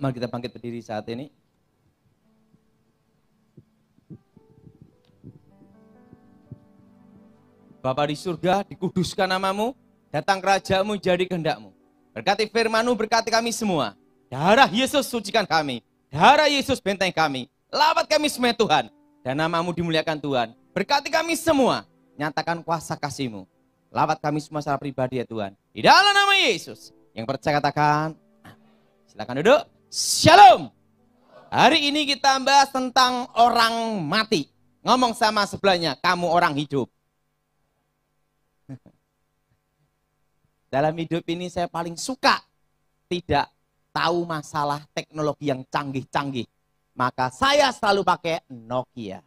Mari kita bangkit berdiri saat ini. Bapa di surga, dikuduskan namamu, datang kerajaanmu, jadi kehendak-mu. Berkati firman-Mu, berkati kami semua. Darah Yesus sucikan kami, darah Yesus benteng kami. Lawat kami semua Tuhan, dan nama-Mu dimuliakan Tuhan. Berkati kami semua, nyatakan kuasa kasih-Mu. Lawat kami semua secara pribadi ya Tuhan. Di dalam nama Yesus, yang percaya katakan, silakan duduk. Shalom. Hari ini kita bahas tentang orang mati. Ngomong sama sebelahnya, kamu orang hidup. Dalam hidup ini saya paling suka tidak tahu masalah teknologi yang canggih-canggih. Maka saya selalu pakai Nokia.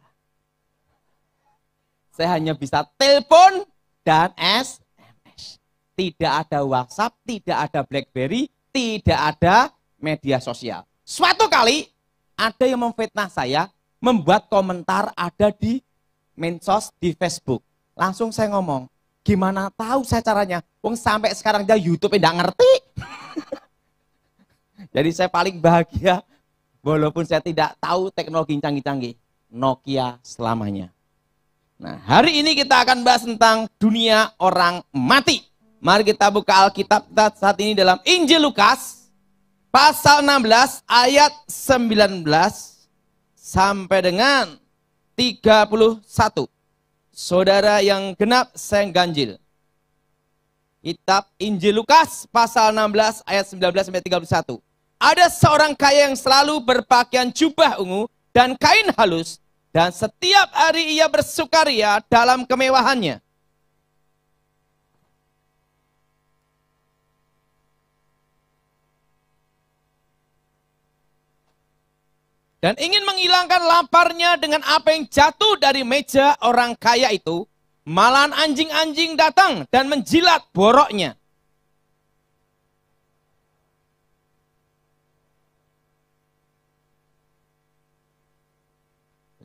Saya hanya bisa telepon dan SMS. Tidak ada WhatsApp, tidak ada BlackBerry, tidak ada media sosial. Suatu kali ada yang memfitnah saya, membuat komentar ada di medsos di Facebook. Langsung saya ngomong, gimana tahu saya caranya? Wong sampai sekarang aja YouTube tidak ngerti. Jadi saya paling bahagia walaupun saya tidak tahu teknologi canggih-canggih. Nokia selamanya. Nah, hari ini kita akan bahas tentang dunia orang mati. Mari kita buka Alkitab kita saat ini dalam Injil Lukas pasal 16 ayat 19 sampai dengan 31. Saudara yang genap, saya ganjil. Kitab Injil Lukas pasal 16 ayat 19 sampai 31. Ada seorang kaya yang selalu berpakaian jubah ungu dan kain halus, dan setiap hari ia bersukaria dalam kemewahannya. Dan ingin menghilangkan laparnya dengan apa yang jatuh dari meja orang kaya itu, malahan anjing-anjing datang dan menjilat boroknya.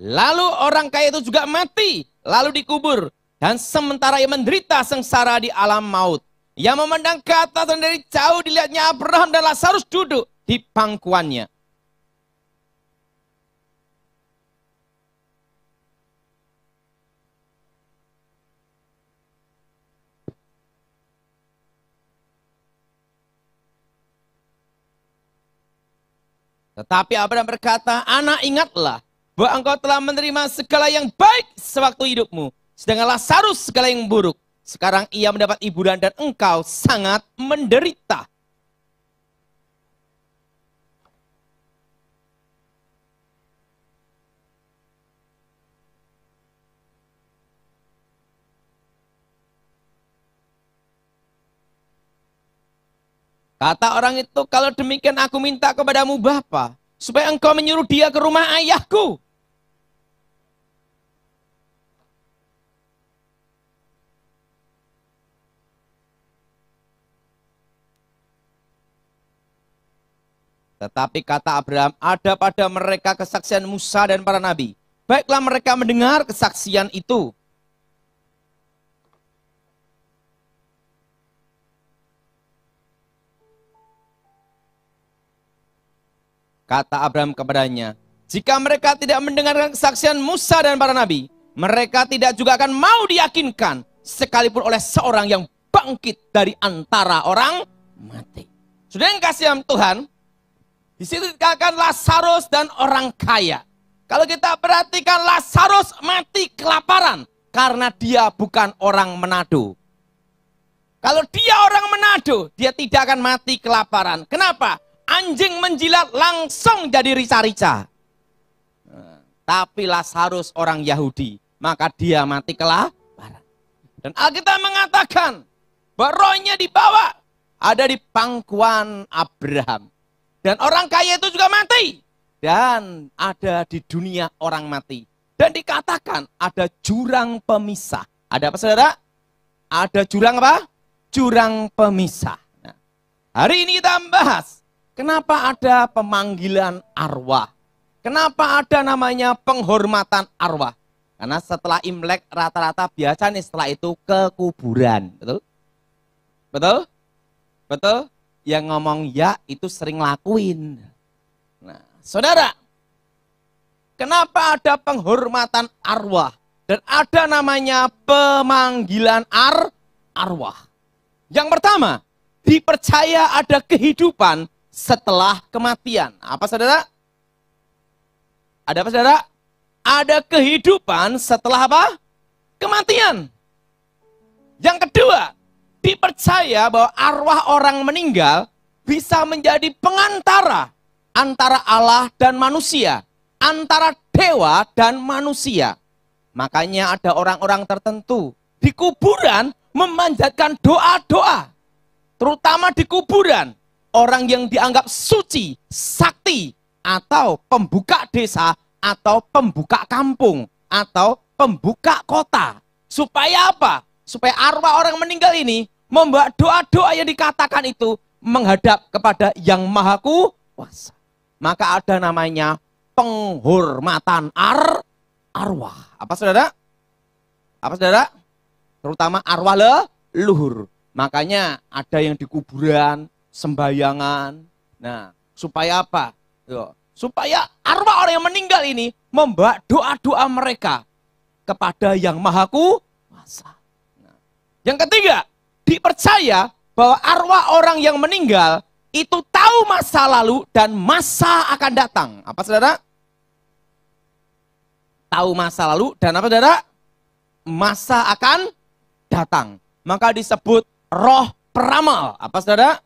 Lalu orang kaya itu juga mati, lalu dikubur. Dan sementara ia menderita sengsara di alam maut. Ia memandang ke atas dan dari jauh dilihatnya Abraham dan Lazarus duduk di pangkuannya. Tetapi Abraham berkata, anak ingatlah bahwa engkau telah menerima segala yang baik sewaktu hidupmu, sedangkan Lazarus segala yang buruk. Sekarang ia mendapat hiburan dan engkau sangat menderita. Kata orang itu, kalau demikian aku minta kepadamu Bapa, supaya engkau menyuruh dia ke rumah ayahku. Tetapi kata Abraham, ada pada mereka kesaksian Musa dan para nabi. Baiklah mereka mendengar kesaksian itu. Kata Abraham kepadanya, jika mereka tidak mendengarkan kesaksian Musa dan para nabi, mereka tidak juga akan mau diyakinkan, sekalipun oleh seorang yang bangkit dari antara orang mati. Sudah yang kasih Tuhan, di situ dikatakan Lazarus dan orang kaya. Kalau kita perhatikan, Lazarus mati kelaparan karena dia bukan orang Manado. Kalau dia orang Manado, dia tidak akan mati kelaparan. Kenapa? Anjing menjilat langsung jadi rica-rica. Tapi Lazarus orang Yahudi, maka dia mati kelaparan. Dan Alkitab mengatakan bahwa rohnya dibawa ada di pangkuan Abraham. Dan orang kaya itu juga mati. Dan ada di dunia orang mati. Dan dikatakan ada jurang pemisah. Ada apa saudara? Ada jurang apa? Jurang pemisah. Nah, hari ini kita bahas. Kenapa ada pemanggilan arwah? Kenapa ada namanya penghormatan arwah? Karena setelah Imlek rata-rata biasanya setelah itu ke kuburan. Betul? Betul? Betul? Yang ngomong ya itu sering lakuin. Nah, saudara, kenapa ada penghormatan arwah dan ada namanya pemanggilan arwah? Yang pertama, dipercaya ada kehidupan setelah kematian. Apa saudara? Ada apa saudara? Ada kehidupan setelah apa? Kematian. Yang kedua, dipercaya bahwa arwah orang meninggal bisa menjadi pengantara antara Allah dan manusia, antara dewa dan manusia. Makanya ada orang-orang tertentu di kuburan memanjatkan doa-doa, terutama di kuburan orang yang dianggap suci, sakti, atau pembuka desa, atau pembuka kampung, atau pembuka kota. Supaya apa? Supaya arwah orang meninggal ini membawa doa-doa yang dikatakan itu menghadap kepada Yang Maha Kuasa. Maka ada namanya penghormatan arwah. Apa saudara? Apa saudara? Terutama arwah leluhur. Makanya ada yang di kuburan, sembayangan. Nah, supaya apa? Supaya arwah orang yang meninggal ini membawa doa-doa mereka kepada Yang Maha Kuasa. Nah, yang ketiga, dipercaya bahwa arwah orang yang meninggal itu tahu masa lalu dan masa akan datang. Apa saudara? Tahu masa lalu dan apa saudara? Masa akan datang. Maka disebut roh peramal. Apa saudara?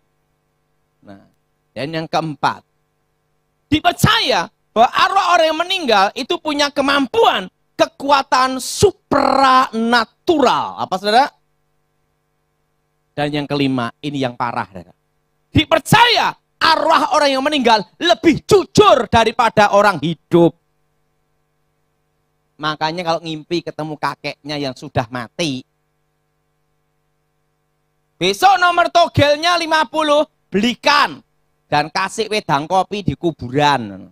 Nah, dan yang keempat, dipercaya bahwa arwah orang yang meninggal itu punya kemampuan, kekuatan supranatural. Apa saudara? Dan yang kelima, ini yang parah, saudara. Dipercaya arwah orang yang meninggal lebih jujur daripada orang hidup. Makanya kalau ngimpi ketemu kakeknya yang sudah mati, besok nomor togelnya 50, belikan. Dan kasih wedang kopi di kuburan.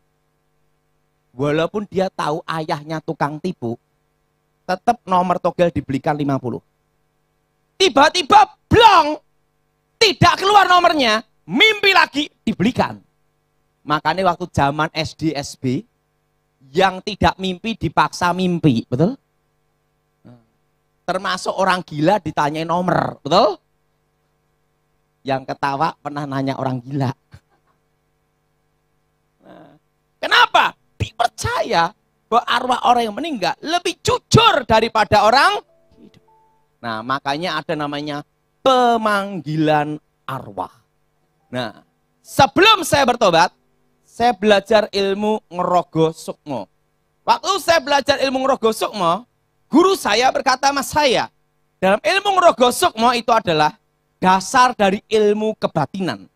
Walaupun dia tahu ayahnya tukang tipu, tetap nomor togel dibelikan 50. Tiba-tiba blong, tidak keluar nomornya, mimpi lagi dibelikan. Makanya waktu zaman SD SB, yang tidak mimpi dipaksa mimpi, betul? Termasuk orang gila ditanyain nomor, betul? Yang ketawa pernah nanya orang gila. Kenapa? Dipercaya bahwa arwah orang yang meninggal lebih jujur daripada orang hidup. Nah, makanya ada namanya pemanggilan arwah. Nah, sebelum saya bertobat, saya belajar ilmu Ngerogo Sukmo. Waktu saya belajar ilmu Ngerogo Sukmo, guru saya berkata sama saya, dalam ilmu Ngerogo Sukmo itu adalah dasar dari ilmu kebatinan.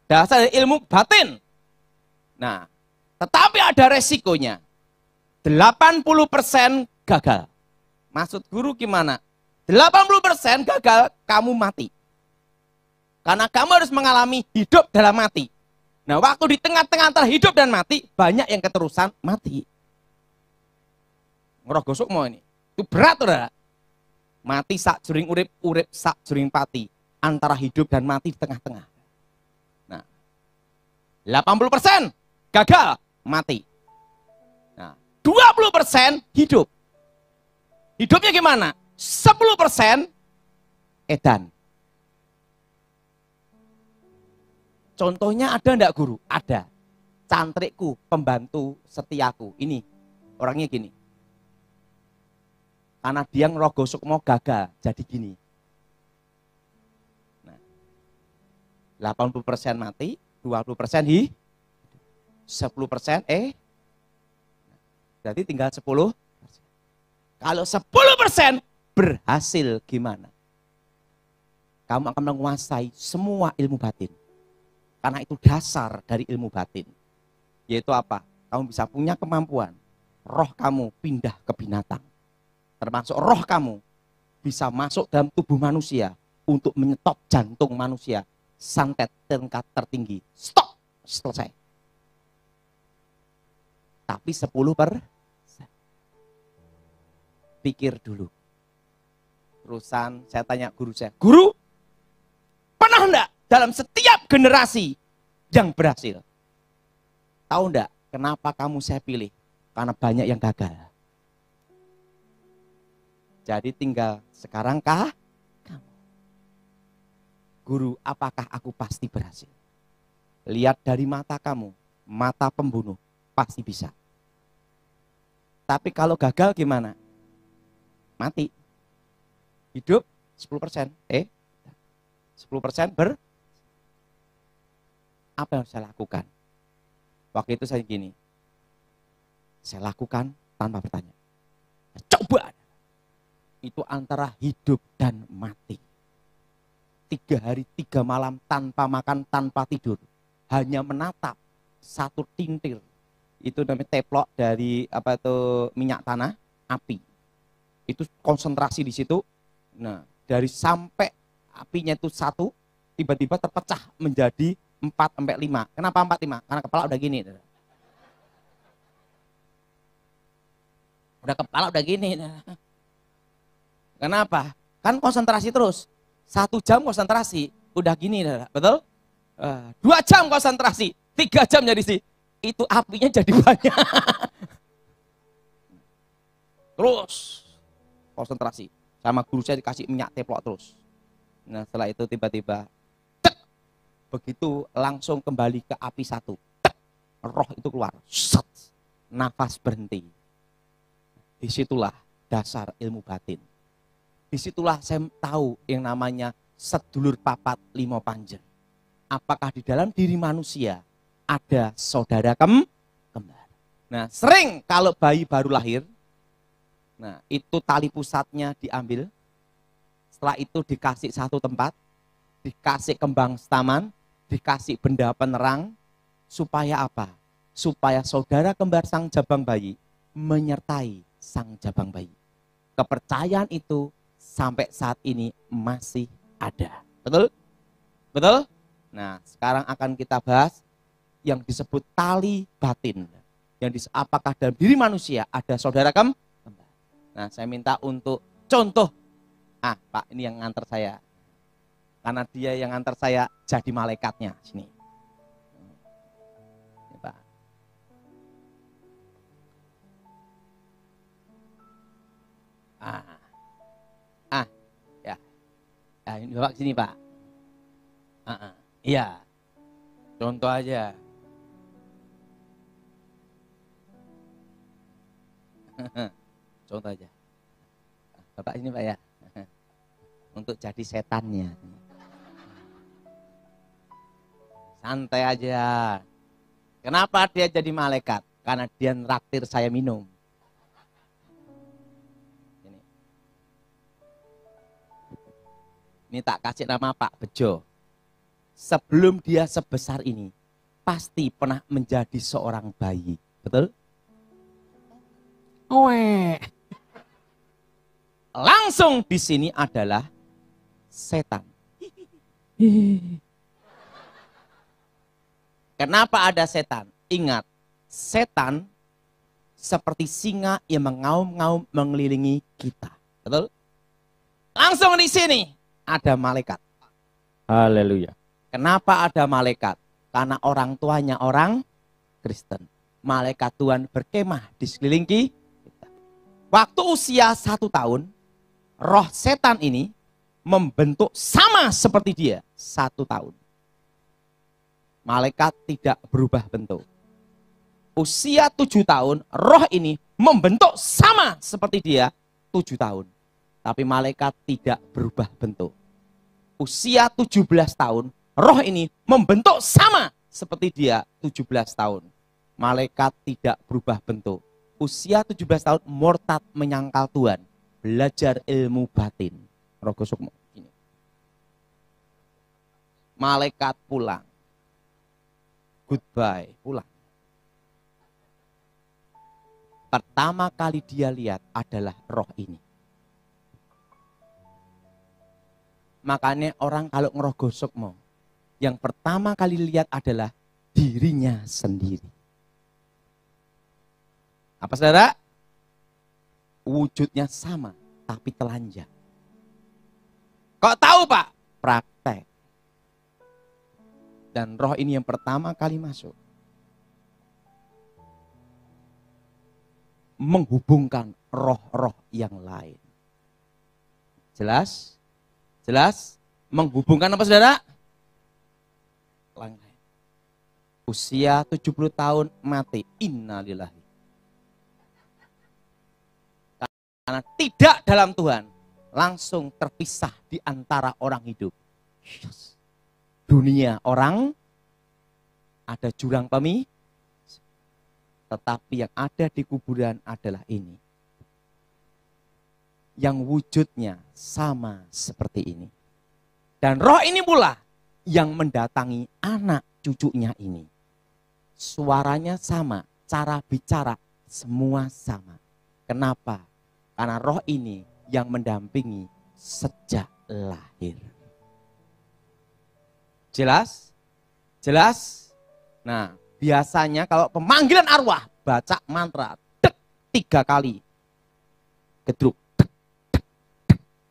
Dasar dari ilmu batin. Nah, tetapi ada resikonya. 80% gagal. Maksud guru gimana? 80% gagal, kamu mati. Karena kamu harus mengalami hidup dalam mati. Nah, waktu di tengah-tengah antara hidup dan mati, banyak yang keterusan mati. Ngerogo Sukmo ini. Itu berat, saudara. Mati sak juring urip, urip sak juring pati. Antara hidup dan mati di tengah-tengah. Nah, 80% gagal, mati. Nah, 20% hidup. Hidupnya gimana? 10% edan. Contohnya ada enggak guru? Ada. Cantrikku, pembantu setiaku. Ini, orangnya gini. Karena dia Ngerogo Sukmo gagal, jadi gini. Nah, 80% mati, 20% hidup. 10% berarti tinggal 10%. Kalau 10% berhasil gimana? Kamu akan menguasai semua ilmu batin. Karena itu dasar dari ilmu batin. Yaitu apa? Kamu bisa punya kemampuan. Roh kamu pindah ke binatang. Termasuk roh kamu bisa masuk dalam tubuh manusia untuk menyetop jantung manusia. Santet tingkat tertinggi. Stop! Selesai. Tapi 10%. Pikir dulu. Terusan saya tanya guru saya, guru, pernah enggak dalam setiap generasi yang berhasil? Tahu enggak kenapa kamu saya pilih? Karena banyak yang gagal. Jadi tinggal sekarang kamu. Guru, apakah aku pasti berhasil? Lihat dari mata kamu, mata pembunuh, pasti bisa. Tapi kalau gagal gimana? Mati. Hidup 10%. 10% apa yang saya lakukan? Waktu itu saya gini, saya lakukan tanpa bertanya. Coba. Itu antara hidup dan mati. 3 hari 3 malam tanpa makan, tanpa tidur. Hanya menatap satu tintir. Itu namanya teplok dari minyak tanah, api. Itu konsentrasi di situ. Nah, dari sampai apinya itu 1, tiba-tiba terpecah menjadi 4-5. Kenapa 4-5? Karena kepala udah gini. Kepala udah gini. Kenapa? Kan konsentrasi terus. 1 jam konsentrasi, udah gini. Betul? 2 jam konsentrasi, 3 jam jadi sih. Itu apinya jadi banyak. Terus konsentrasi. Sama guru saya dikasih minyak teplok terus. Nah setelah itu tiba-tiba begitu langsung kembali ke api 1. Roh itu keluar. Set, nafas berhenti. Disitulah dasar ilmu batin. Disitulah saya tahu yang namanya sedulur papat limo panjen. Apakah di dalam diri manusia ada saudara kembar. Nah sering kalau bayi baru lahir, nah itu tali pusatnya diambil. Setelah itu dikasih satu tempat, dikasih kembang staman, dikasih benda penerang, supaya apa? Supaya saudara kembar sang jabang bayi menyertai sang jabang bayi. Kepercayaan itu sampai saat ini masih ada. Betul? Betul? Nah, sekarang akan kita bahas yang disebut tali batin. Apakah dalam diri manusia ada saudara kembar? Nah, saya minta untuk contoh. Pak, ini yang nganter saya. Karena dia yang nganter saya jadi malaikatnya. Sini. Ini, Pak. Ya. Ini Bapak sini, Pak. Iya. Contoh aja. Contoh aja. Bapak ini Pak ya. Untuk jadi setannya. Santai aja. Kenapa dia jadi malaikat? Karena dia nraktir saya minum. Ini tak kasih nama Pak Bejo. Sebelum dia sebesar ini, pasti pernah menjadi seorang bayi. Betul? Langsung di sini adalah setan. Kenapa ada setan? Ingat, setan seperti singa yang mengaum-ngaum mengelilingi kita. Betul? Langsung di sini ada malaikat. Haleluya. Kenapa ada malaikat? Karena orang tuanya orang Kristen. Malaikat Tuhan berkemah di sekeliling kita. Waktu usia 1 tahun, roh setan ini membentuk sama seperti dia 1 tahun. Malaikat tidak berubah bentuk. Usia 7 tahun, roh ini membentuk sama seperti dia 7 tahun. Tapi malaikat tidak berubah bentuk. Usia 17 tahun, roh ini membentuk sama seperti dia 17 tahun. Malaikat tidak berubah bentuk. Usia 17 tahun, murtad menyangkal Tuhan. Belajar ilmu batin. Rogo Sukmo. Malaikat pulang. Goodbye, pulang. Pertama kali dia lihat adalah roh ini. Makanya orang kalau ngerogoh sukmo, yang pertama kali lihat adalah dirinya sendiri. Apa saudara? Wujudnya sama, tapi telanjang. Kok tahu Pak? Praktek. Dan roh ini yang pertama kali masuk. menghubungkan roh-roh yang lain. Jelas? Jelas? Menghubungkan apa saudara? Usia 70 tahun mati. Innalillahi. Karena tidak dalam Tuhan, langsung terpisah di antara orang hidup. Dunia orang, ada jurang tetapi yang ada di kuburan adalah ini. Yang wujudnya sama seperti ini. Dan roh ini pula yang mendatangi anak cucunya ini. Suaranya sama, cara bicara semua sama. Kenapa? Karena roh ini yang mendampingi sejak lahir. Jelas? Jelas? Nah, biasanya kalau pemanggilan arwah, baca mantra, 3 kali. Gedruk.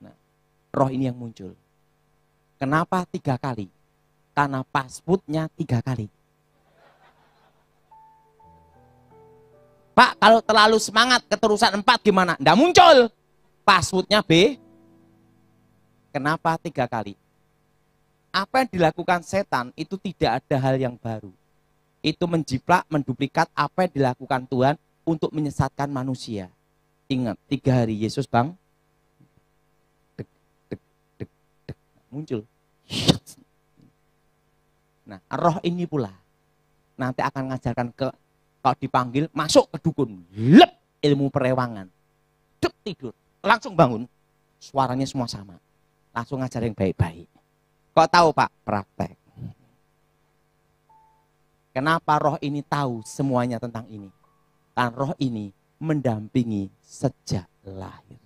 Nah, roh ini yang muncul. Kenapa 3 kali? Karena passwordnya 3 kali. Pak, kalau terlalu semangat keterusan 4 gimana? Nggak muncul. Passwordnya B. Kenapa 3 kali? Apa yang dilakukan setan itu tidak ada hal yang baru. Itu menjiplak, menduplikat apa yang dilakukan Tuhan untuk menyesatkan manusia. Ingat, 3 hari Yesus bang. Dek, dek, dek, dek. Muncul. Nah, roh ini pula nanti akan ngajarkan kalau dipanggil masuk ke dukun, lep ilmu perewangan, dek tidur, langsung bangun, suaranya semua sama, langsung ngajar yang baik-baik. Kok tahu Pak? Praktek. Kenapa roh ini tahu semuanya tentang ini? Karena roh ini mendampingi sejak lahir.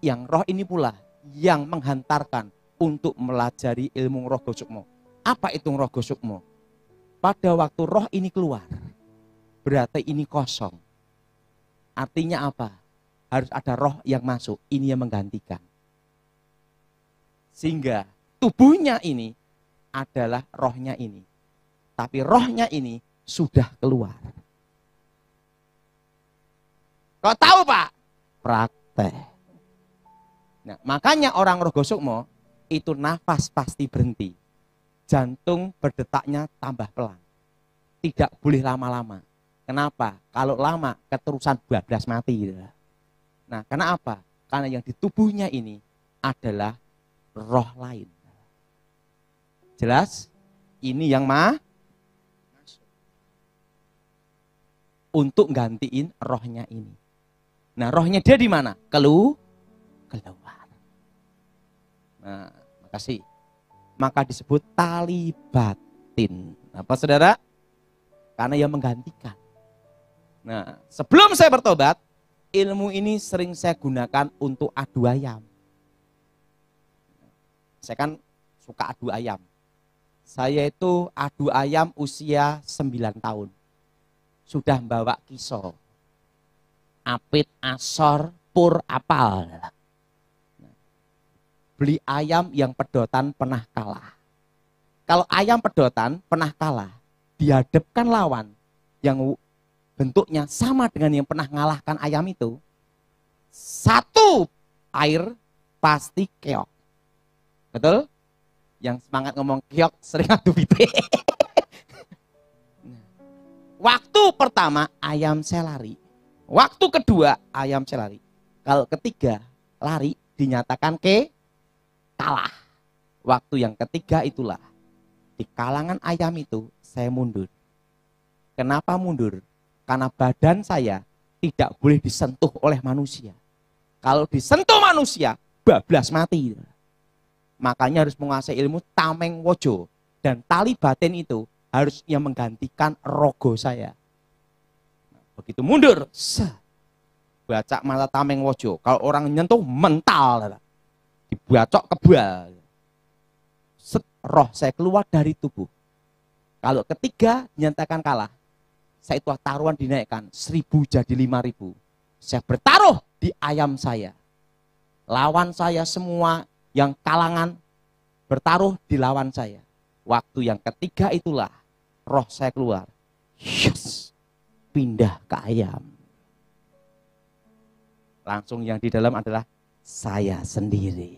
Yang roh ini pula yang menghantarkan untuk melajari ilmu Rogo Sukmo. Apa itu Rogo Sukmo? Pada waktu roh ini keluar, berarti ini kosong. Artinya apa? Harus ada roh yang masuk, ini yang menggantikan. Sehingga tubuhnya ini adalah rohnya ini. Tapi rohnya ini sudah keluar. Kau tahu Pak? Praktek. Nah, makanya orang Rogo Sukmo itu nafas pasti berhenti. Jantung berdetaknya tambah pelan. Tidak boleh lama-lama. Kenapa? Kalau lama keterusan bablas mati. Nah, karena apa? Karena yang di tubuhnya ini adalah roh lain. Jelas? Ini yang untuk gantiin rohnya ini. Nah, rohnya dia di mana? Keluar. Nah, makasih. Maka disebut tali batin. Apa saudara? Karena yang menggantikan. Nah, sebelum saya bertobat, ilmu ini sering saya gunakan untuk adu ayam. Saya kan suka adu ayam. Saya itu adu ayam usia 9 tahun. Sudah bawa kisah. Apit, asor, pur, apal. Beli ayam yang pedotan pernah kalah. Kalau ayam pedotan pernah kalah, dihadapkan lawan yang bentuknya sama dengan yang pernah ngalahkan ayam itu, satu air pasti keok. Betul? Yang semangat ngomong keok sering adu bite. Waktu pertama ayam saya lari. Waktu kedua ayam saya lari. Kalau ketiga lari dinyatakan kalah. Waktu yang ketiga itulah di kalangan ayam itu saya mundur. Kenapa mundur? Karena badan saya tidak boleh disentuh oleh manusia. Kalau disentuh manusia, bablas mati. Makanya harus menguasai ilmu tameng wojo. Dan tali batin itu harus yang menggantikan rogo saya. Begitu mundur, baca mata tameng wojo. Kalau orang nyentuh mental, dibacok kebal. Roh saya keluar dari tubuh. Kalau ketiga nyatakan kalah, saya itu taruhan dinaikkan 1.000 jadi 5.000. Saya bertaruh di ayam saya. Lawan saya semua yang kalangan bertaruh di lawan saya. Waktu yang ketiga itulah roh saya keluar. Yes, pindah ke ayam. Langsung yang di dalam adalah saya sendiri.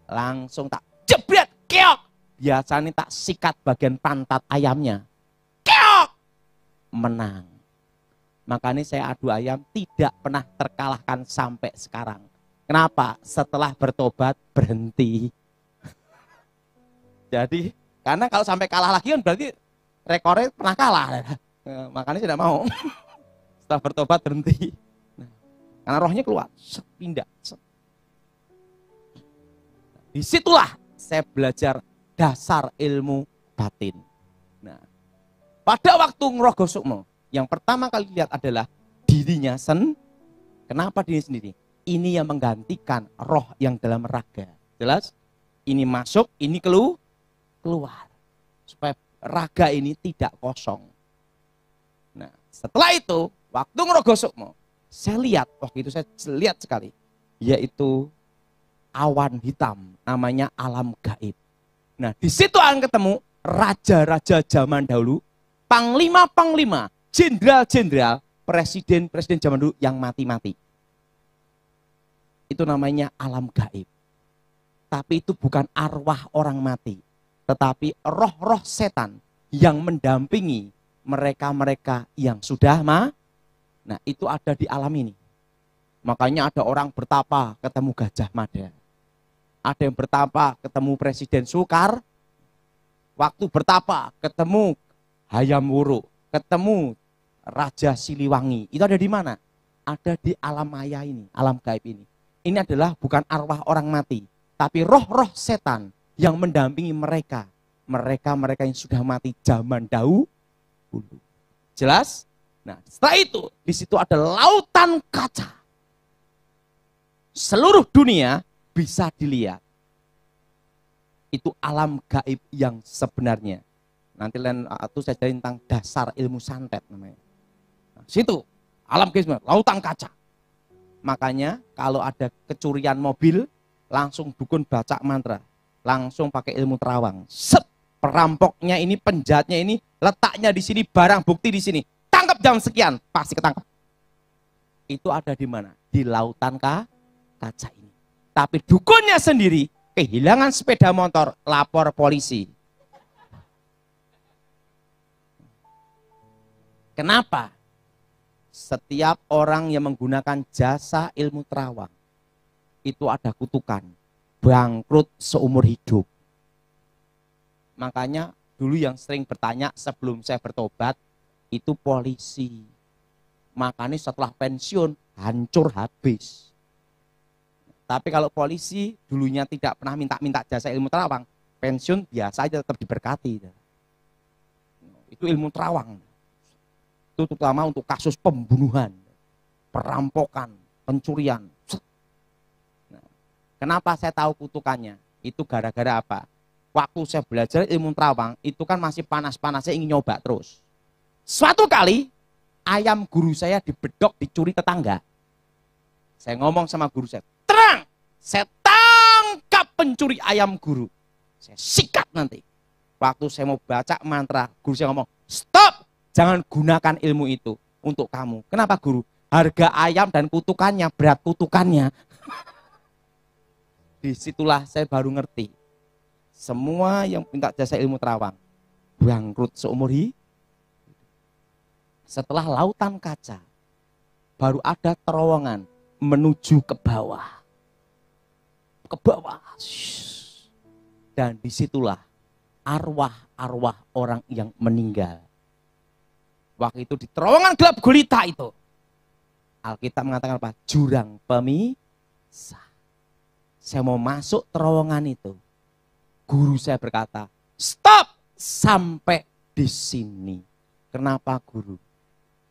Langsung tak jebret, keok. Biasanya tak sikat bagian pantat ayamnya. Keok. Menang. Makanya saya adu ayam tidak pernah terkalahkan sampai sekarang. Kenapa? Setelah bertobat berhenti. Jadi, karena kalau sampai kalah lagi kan berarti rekornya pernah kalah. Makanya saya tidak mau. Setelah bertobat berhenti. Karena rohnya keluar, pindah. Disitulah saya belajar dasar ilmu batin. Nah, pada waktu Ngrogo Sukmo, yang pertama kali lihat adalah dirinya Kenapa diri sendiri? Ini yang menggantikan roh yang dalam raga. Jelas? Ini masuk, ini keluar. Supaya raga ini tidak kosong. Nah, setelah itu, waktu Ngrogo Sukmo, saya lihat, waktu itu saya lihat sekali, yaitu awan hitam, namanya alam gaib. Nah, di situ akan ketemu raja-raja zaman dahulu, panglima-panglima, jenderal-jenderal, presiden-presiden zaman dulu yang mati-mati. Itu namanya alam gaib. Tapi itu bukan arwah orang mati, tetapi roh-roh setan yang mendampingi mereka-mereka yang sudah Nah, itu ada di alam ini. Makanya ada orang bertapa ketemu Gajah Mada. Ada yang bertapa ketemu Presiden Soekarno. Waktu bertapa ketemu Hayam Wuruk, ketemu Raja Siliwangi. Itu ada di mana? Ada di alam maya ini, alam gaib ini. Ini adalah bukan arwah orang mati, tapi roh-roh setan yang mendampingi mereka. Mereka yang sudah mati zaman dahulu. Jelas? Nah, setelah itu, di situ ada lautan kaca. Seluruh dunia bisa dilihat. Itu alam gaib yang sebenarnya. Nanti lain itu saya jadi tentang dasar ilmu santet namanya. Nah, situ alam gaib, lautan kaca. Makanya kalau ada kecurian mobil, langsung dukun baca mantra, langsung pakai ilmu terawang. Set, perampoknya ini, penjahatnya ini, letaknya di sini, barang bukti di sini. Tangkap jam sekian, pasti ketangkap. Itu ada di mana? Di lautan kaca ini. Tapi dukunnya sendiri kehilangan sepeda motor, lapor polisi. Kenapa? Setiap orang yang menggunakan jasa ilmu terawang itu ada kutukan, bangkrut seumur hidup. Makanya dulu yang sering bertanya sebelum saya bertobat itu polisi. Makanya setelah pensiun hancur habis. Tapi kalau polisi dulunya tidak pernah minta jasa ilmu terawang, pensiun biasa aja tetap diberkati. Itu ilmu terawang. Itu terutama untuk kasus pembunuhan, perampokan, pencurian. Nah, kenapa saya tahu kutukannya? Itu gara-gara apa? Waktu saya belajar ilmu terawang, itu kan masih panas-panasnya ingin nyoba terus. Suatu kali, ayam guru saya dibedok, dicuri tetangga. Saya ngomong sama guru saya, terang, saya tangkap pencuri ayam guru. Saya sikat nanti. Waktu saya mau baca mantra, guru saya ngomong, stop, jangan gunakan ilmu itu untuk kamu. Kenapa guru? Harga ayam dan kutukannya, berat kutukannya. Disitulah saya baru ngerti. Semua yang minta jasa ilmu terawang, bangkrut seumur hidup. Setelah lautan kaca, baru ada terowongan menuju ke bawah. Ke bawah. Dan disitulah arwah-arwah orang yang meninggal. Waktu itu di terowongan gelap gulita itu, Alkitab mengatakan apa? Jurang pemisah. Saya mau masuk terowongan itu. Guru saya berkata, stop sampai di sini. Kenapa guru?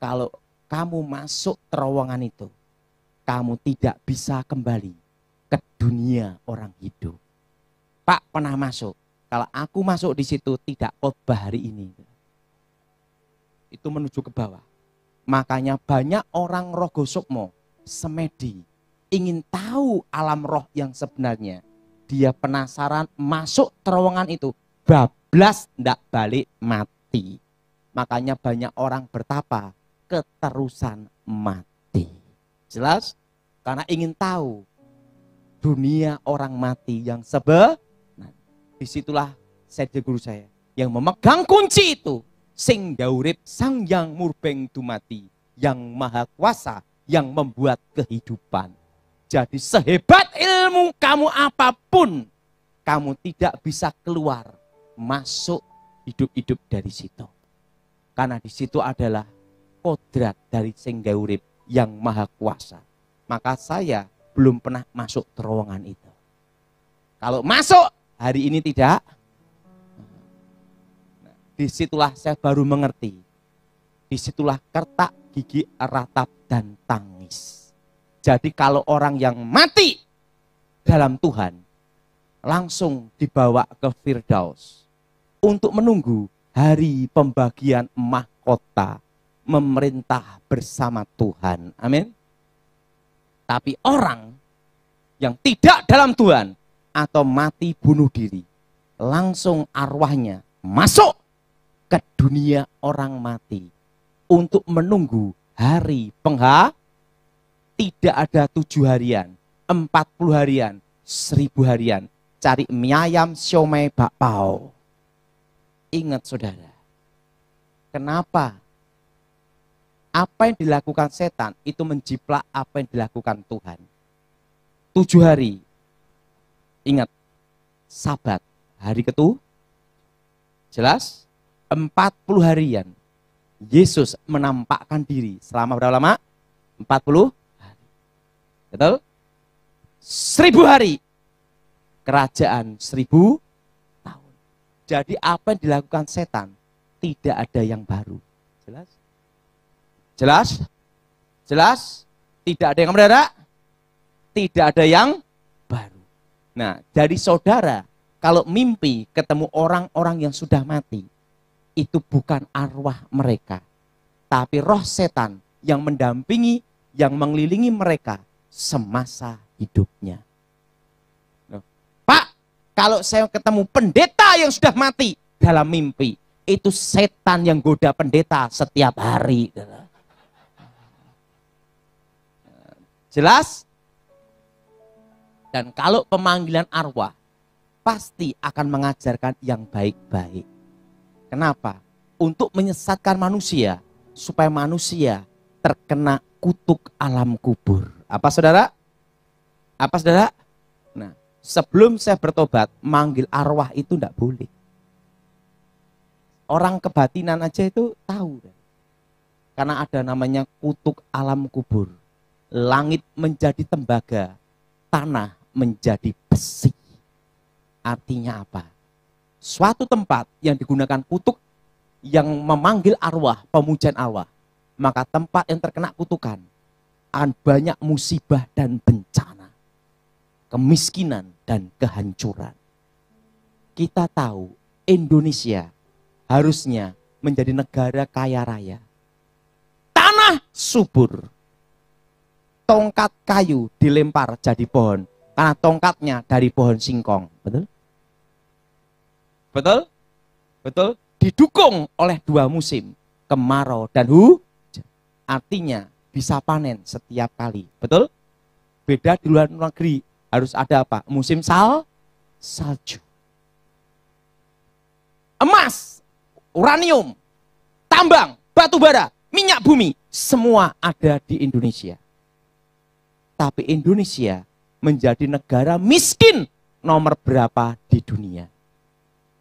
Kalau kamu masuk terowongan itu, kamu tidak bisa kembali ke dunia orang hidup. Pak pernah masuk. Kalau aku masuk di situ tidak khotbah hari ini. Itu menuju ke bawah. Makanya banyak orang Rogo Sukmo, semedi, ingin tahu alam roh yang sebenarnya. Dia penasaran masuk terowongan itu, bablas ndak balik mati. Makanya banyak orang bertapa, keterusan mati. Jelas? Karena ingin tahu dunia orang mati yang sebenarnya. Disitulah saya guru saya yang memegang kunci itu. Sing daurip sang yang murbeng dumati, yang maha kuasa, yang membuat kehidupan. Jadi sehebat ilmu kamu apapun, kamu tidak bisa keluar masuk hidup-hidup dari situ. Karena di situ adalah kodrat dari sing daurip yang maha kuasa. Maka saya belum pernah masuk terowongan itu. Kalau masuk hari ini tidak. Nah, disitulah saya baru mengerti. Disitulah kertak, gigi, ratap, dan tangis. Jadi kalau orang yang mati dalam Tuhan, langsung dibawa ke Firdaus untuk menunggu hari pembagian mahkota memerintah bersama Tuhan. Amin. Tapi orang yang tidak dalam Tuhan atau mati bunuh diri, langsung arwahnya masuk ke dunia orang mati untuk menunggu hari tidak ada 7 harian, 40 harian, 1000 harian, cari mie ayam, siomay, bakpao. Ingat saudara, kenapa? Apa yang dilakukan setan itu menjiplak apa yang dilakukan Tuhan. 7 hari. Ingat, Sabat, hari ke-7. Jelas? 40 harian. Yesus menampakkan diri selama berapa lama? 40 hari. Betul? 1000 hari. Kerajaan 1000 tahun. Jadi apa yang dilakukan setan tidak ada yang baru. Jelas? Jelas? Jelas? Tidak ada yang mendadak? Tidak ada yang baru. Nah, dari saudara, kalau mimpi ketemu orang-orang yang sudah mati, itu bukan arwah mereka, tapi roh setan yang mendampingi, yang mengelilingi mereka semasa hidupnya. Pak, kalau saya ketemu pendeta yang sudah mati dalam mimpi, itu setan yang goda pendeta setiap hari. Jelas? Dan kalau pemanggilan arwah, pasti akan mengajarkan yang baik-baik. Kenapa? Untuk menyesatkan manusia, supaya manusia terkena kutuk alam kubur. Apa saudara? Apa saudara? Nah, sebelum saya bertobat, manggil arwah itu tidak boleh. Orang kebatinan aja itu tahu. Karena ada namanya kutuk alam kubur. Langit menjadi tembaga, tanah menjadi besi. Artinya apa? Suatu tempat yang digunakan kutuk yang memanggil arwah, pemujaan arwah, maka tempat yang terkena kutukan akan banyak musibah dan bencana, kemiskinan dan kehancuran. Kita tahu Indonesia harusnya menjadi negara kaya raya. Tanah subur. Tongkat kayu dilempar jadi pohon. Karena tongkatnya dari pohon singkong. Betul? Betul? Betul? Didukung oleh 2 musim. Kemarau dan hujan. Artinya bisa panen setiap kali. Betul? Beda di luar negeri. Harus ada apa? Musim salju. Emas, uranium, tambang, batu bara, minyak bumi. Semua ada di Indonesia. Tapi Indonesia menjadi negara miskin nomor berapa di dunia.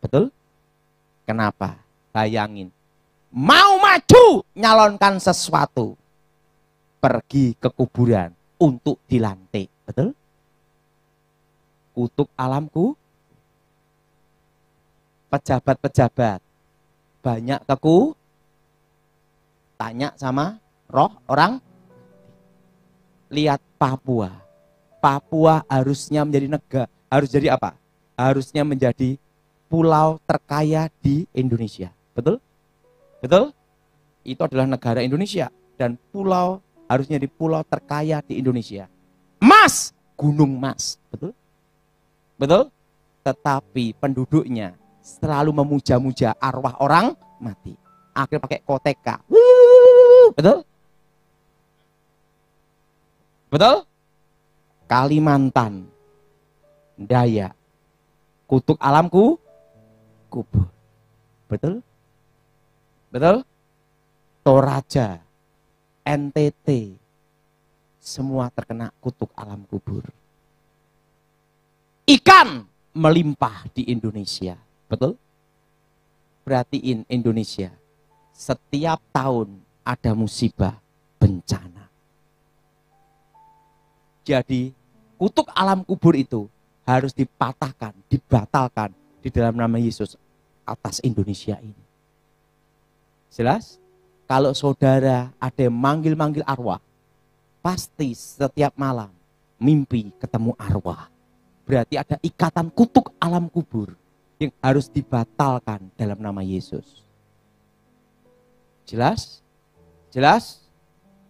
Betul? Kenapa? Bayangin. Mau maju nyalonkan sesuatu. Pergi ke kuburan untuk dilantik. Betul? Kutuk alamku. Pejabat-pejabat. Banyak tanya sama roh orang. Lihat Papua. Papua harusnya menjadi negara. Harus jadi apa? Harusnya menjadi pulau terkaya di Indonesia. Betul? Betul? Itu adalah negara Indonesia. Dan pulau harusnya di pulau terkaya di Indonesia. Emas! Gunung emas. Betul? Betul? Tetapi penduduknya selalu memuja-muja arwah orang mati. Akhirnya pakai koteka. Betul? Betul? Kalimantan, Dayak, kutuk alamku, kubur. Betul? Betul? Toraja, NTT, semua terkena kutuk alam kubur. Ikan melimpah di Indonesia. Betul? Perhatiin Indonesia. Setiap tahun ada musibah, bencana. Jadi kutuk alam kubur itu harus dipatahkan, dibatalkan di dalam nama Yesus atas Indonesia ini. Jelas? Kalau saudara ada yang manggil-manggil arwah, pasti setiap malam mimpi ketemu arwah. Berarti ada ikatan kutuk alam kubur yang harus dibatalkan dalam nama Yesus. Jelas? Jelas?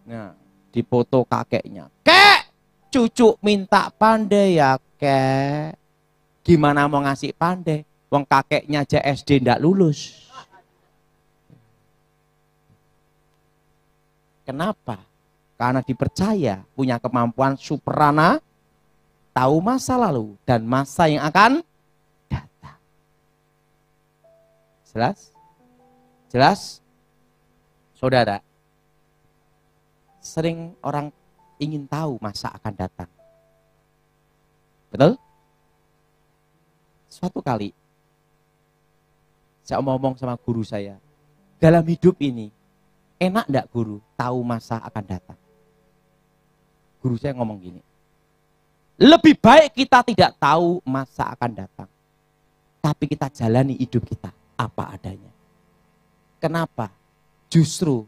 Nah, di foto kakeknya. Kek, cucu minta pandai ya kek. Gimana mau ngasih pandai? Wong kakeknya aja SD ndak lulus. Kenapa? Karena dipercaya punya kemampuan superana, tahu masa lalu dan masa yang akan datang. Jelas? Jelas? Saudara, sering orang ingin tahu masa akan datang. Betul? Suatu kali, saya ngomong sama guru saya, dalam hidup ini, enak enggak guru tahu masa akan datang? Guru saya ngomong gini, lebih baik kita tidak tahu masa akan datang, tapi kita jalani hidup kita apa adanya. Kenapa? Justru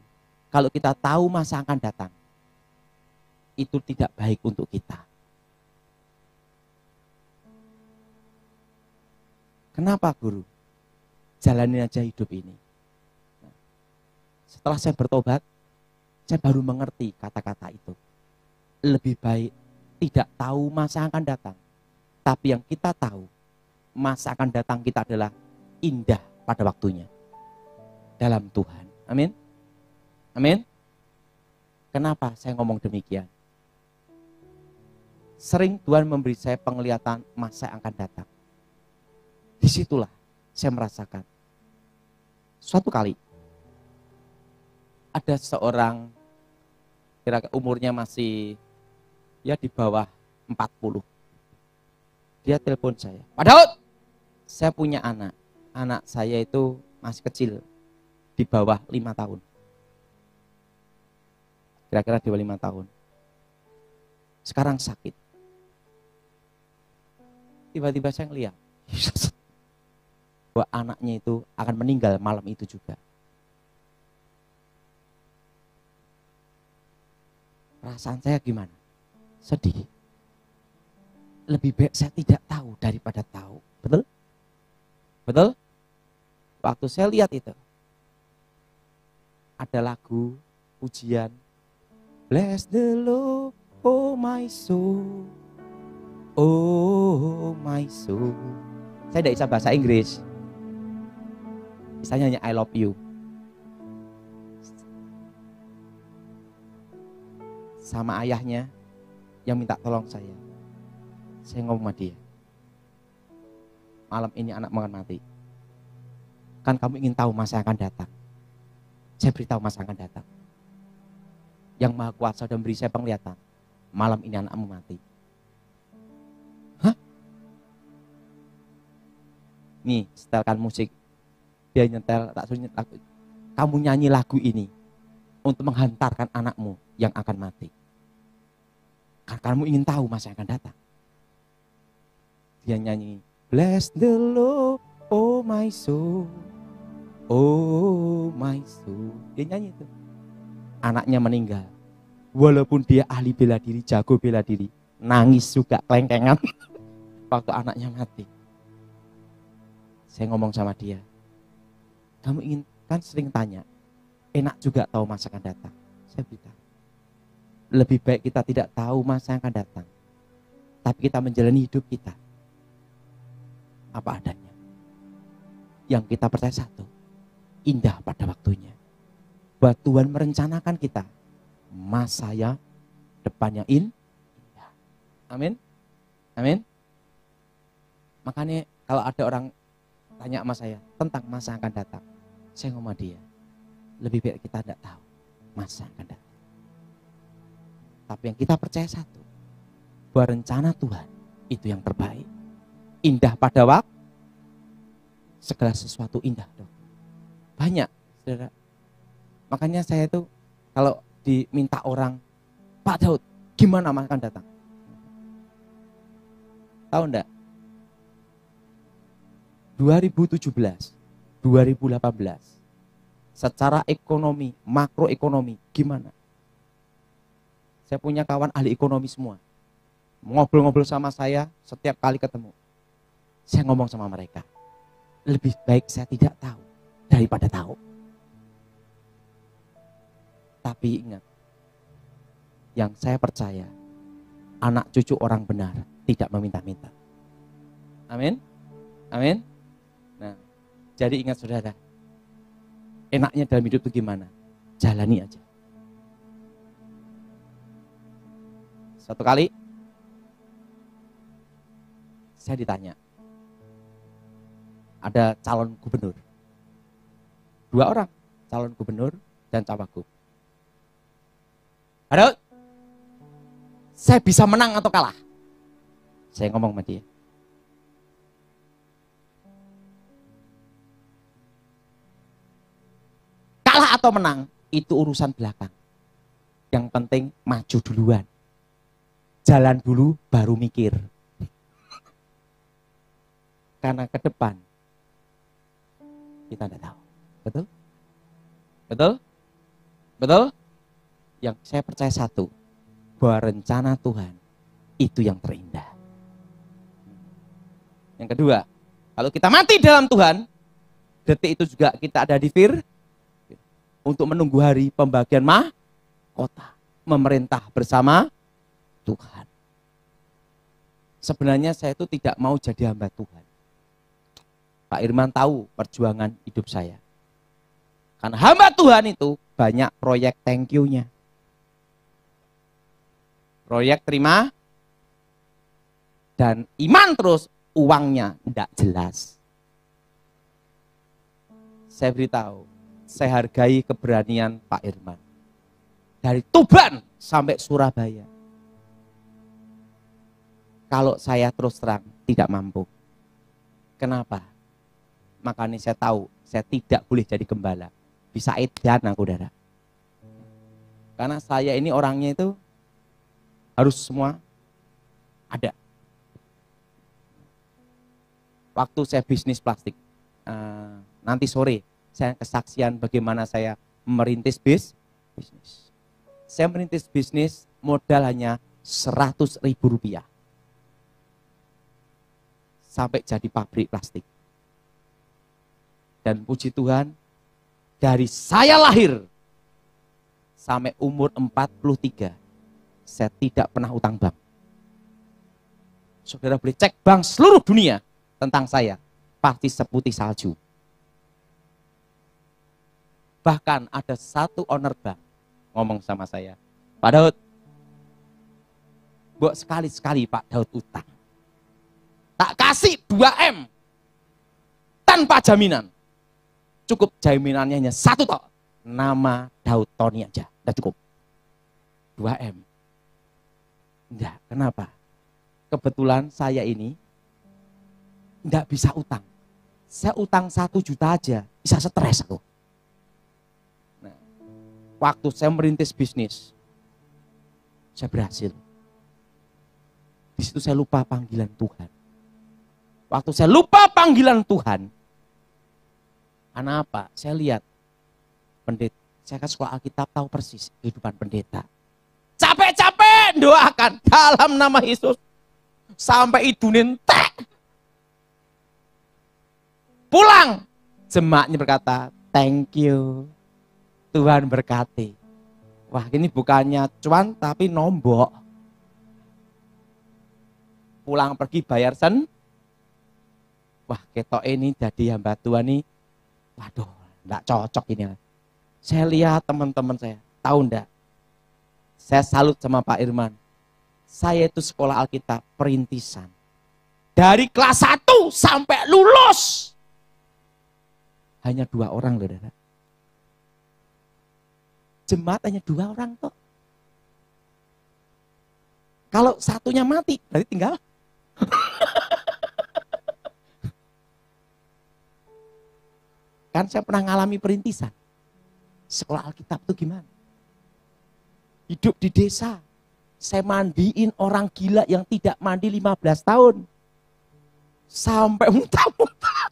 kalau kita tahu masa akan datang, itu tidak baik untuk kita. Kenapa guru? Jalani aja hidup ini. Setelah saya bertobat, saya baru mengerti kata-kata itu. Lebih baik tidak tahu masa akan datang. Tapi yang kita tahu, masa akan datang kita adalah indah pada waktunya. Dalam Tuhan. Amin. Amin. Kenapa saya ngomong demikian? Sering Tuhan memberi saya penglihatan masa yang akan datang. Disitulah saya merasakan. Suatu kali, ada seorang, kira-kira umurnya masih ya di bawah 40. Dia telepon saya, Pak Daud, saya punya anak. Anak saya itu masih kecil, di bawah 5 tahun. Kira-kira di bawah 5 tahun. Sekarang sakit. Tiba-tiba saya ngeliat, bahwa anaknya itu akan meninggal malam itu juga. Perasaan saya gimana? Sedih. Lebih baik saya tidak tahu daripada tahu. Betul? Betul? Waktu saya lihat itu, ada lagu pujian, Bless the Lord, oh my soul, oh my soul. Saya tidak bisa bahasa Inggris. Misalnya hanya I love you. Sama ayahnya yang minta tolong saya. Saya ngomong sama dia, malam ini anak akan mati. Kan kamu ingin tahu masa yang akan datang. Saya beritahu masa yang akan datang. Yang Maha Kuasa sudah memberi saya penglihatan. Malam ini anakmu mati. Hah? Nih, setelkan musik. Dia nyetel, tak suruh lagu. Kamu nyanyi lagu ini untuk menghantarkan anakmu yang akan mati. Karena kamu ingin tahu masa yang akan datang. Dia nyanyi, Bless the Lord, oh my soul, oh my soul. Dia nyanyi itu. Anaknya meninggal. Walaupun dia ahli bela diri, jago bela diri, nangis juga kelengkengan waktu anaknya mati. Saya ngomong sama dia, kamu ingin, kan sering tanya, enak juga tahu masa akan datang. Saya beritahu, lebih baik kita tidak tahu masa yang akan datang, tapi kita menjalani hidup kita apa adanya. Yang kita percaya satu, indah pada waktunya. Bahwa Tuhan merencanakan kita masa yang depannya indah. Amin. Amin. Makanya kalau ada orang tanya sama saya tentang masa yang akan datang, saya ngomong dia, lebih baik kita tidak tahu masa yang akan datang. Tapi yang kita percaya satu, bahwa rencana Tuhan itu yang terbaik. Indah pada waktu, segala sesuatu indah. Banyak, saudara. Makanya saya itu kalau diminta orang, Pak Daud, gimana masa akan datang? Tahu enggak? 2017, 2018, secara ekonomi, makroekonomi, gimana? Saya punya kawan ahli ekonomi semua. Ngobrol-ngobrol sama saya setiap kali ketemu. Saya ngomong sama mereka, lebih baik saya tidak tahu daripada tahu. Tapi ingat, yang saya percaya, anak cucu orang benar tidak meminta-minta. Amin. Amin. Nah, jadi ingat saudara, enaknya dalam hidup itu gimana? Jalani aja. Satu kali, saya ditanya, ada calon gubernur. 2 orang, calon gubernur dan cawagup. Aduh, saya bisa menang atau kalah? Saya ngomong sama dia. Kalah atau menang, itu urusan belakang. Yang penting maju duluan. Jalan dulu baru mikir. Karena ke depan kita tidak tahu. Betul? Betul? Betul? Yang saya percaya satu, bahwa rencana Tuhan itu yang terindah. Yang kedua, kalau kita mati dalam Tuhan, detik itu juga kita ada di untuk menunggu hari pembagian mahkota, memerintah bersama Tuhan. Sebenarnya saya itu tidak mau jadi hamba Tuhan. Pak Irman tahu perjuangan hidup saya. Karena hamba Tuhan itu banyak proyek thank you-nya. Proyek terima dan iman terus, uangnya tidak jelas. Saya beritahu, saya hargai keberanian Pak Irman. Dari Tuban sampai Surabaya. Kalau saya terus terang tidak mampu. Kenapa? Makanya saya tahu, saya tidak boleh jadi gembala. Bisa edan aku, saudara. Karena saya ini orangnya itu harus semua ada. Waktu saya bisnis plastik, nanti sore saya kesaksian bagaimana saya merintis bisnis. Saya merintis bisnis modal hanya Rp100.000. Sampai jadi pabrik plastik. Dan puji Tuhan, dari saya lahir sampai umur 43, saya tidak pernah utang bank. Saudara boleh cek bank seluruh dunia tentang saya, pasti seputih salju. Bahkan ada satu owner bank ngomong sama saya, Pak Daud, buat sekali-sekali Pak Daud utang. Tak kasih 2M tanpa jaminan. Cukup jaminannya hanya 1 tok. Nama Daud Tony aja, udah cukup. 2M. Enggak, kenapa? Kebetulan saya ini enggak bisa utang. Saya utang 1 juta aja, bisa stres aku. Nah, waktu saya merintis bisnis, saya berhasil. Di situ saya lupa panggilan Tuhan. Waktu saya lupa panggilan Tuhan, karena apa? Saya lihat pendeta, saya kan sekolah Alkitab, tahu persis kehidupan pendeta. Capek-capek doakan dalam nama Yesus sampai idunin tek. Pulang, jemaatnya berkata, thank you, Tuhan berkati. Wah, ini bukannya cuan tapi nombok. Pulang pergi bayar wah, ketok ini jadi hamba Tuhan nih, waduh, enggak cocok ini. Saya lihat teman-teman saya, tahu enggak? Saya salut sama Pak Irman. Saya itu sekolah Alkitab perintisan. Dari kelas 1 sampai lulus. Hanya 2 orang, saudara. Jemaat hanya 2 orang toh. Kalau satunya mati, berarti tinggal. Kan saya pernah ngalami perintisan. Sekolah Alkitab itu gimana? Hidup di desa. Saya mandiin orang gila yang tidak mandi 15 tahun. Sampai muntah-muntah.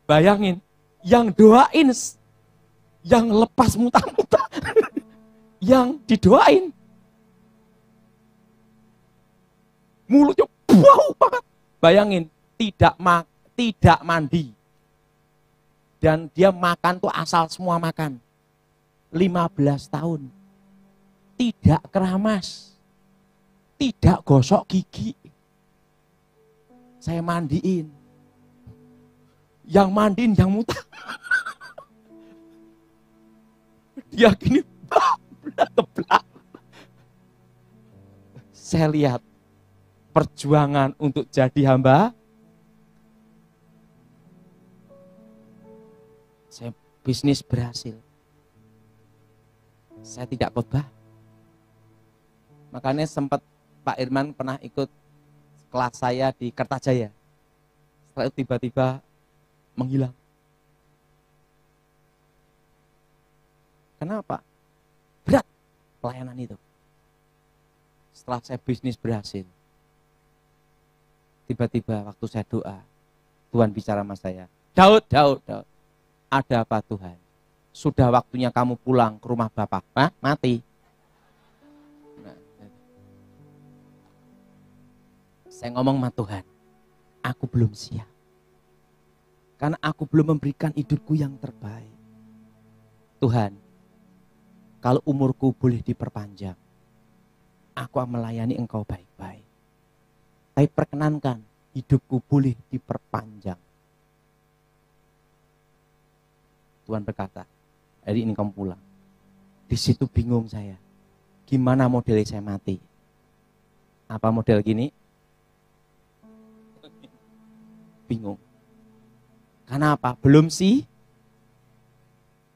Bayangin, yang doain, yang lepas muntah-muntah, yang didoain. Mulutnya bau banget. Bayangin, tidak mandi. Dan dia makan tuh asal semua makan. 15 tahun. Tidak keramas. Tidak gosok gigi. Saya mandiin. Yang mandiin yang muntah. Dia gini, keblak. Saya lihat perjuangan untuk jadi hamba. Saya bisnis berhasil. Saya tidak khotbah. Makanya sempat Pak Irman pernah ikut kelas saya di Kertajaya. Setelah itu tiba-tiba menghilang. Kenapa? Berat pelayanan itu. Setelah saya bisnis berhasil, tiba-tiba waktu saya doa, Tuhan bicara sama saya, Daud, ada apa Tuhan? Sudah waktunya kamu pulang ke rumah Bapak. Hah? Mati. Saya ngomong sama Tuhan, aku belum siap. Karena aku belum memberikan hidupku yang terbaik. Tuhan, kalau umurku boleh diperpanjang, aku akan melayani Engkau baik-baik. Tapi perkenankan hidupku boleh diperpanjang. Tuhan berkata, hari ini kamu pulang. Di situ bingung saya. Gimana modelnya saya mati? Apa model gini? Bingung. Karena apa? Belum sih.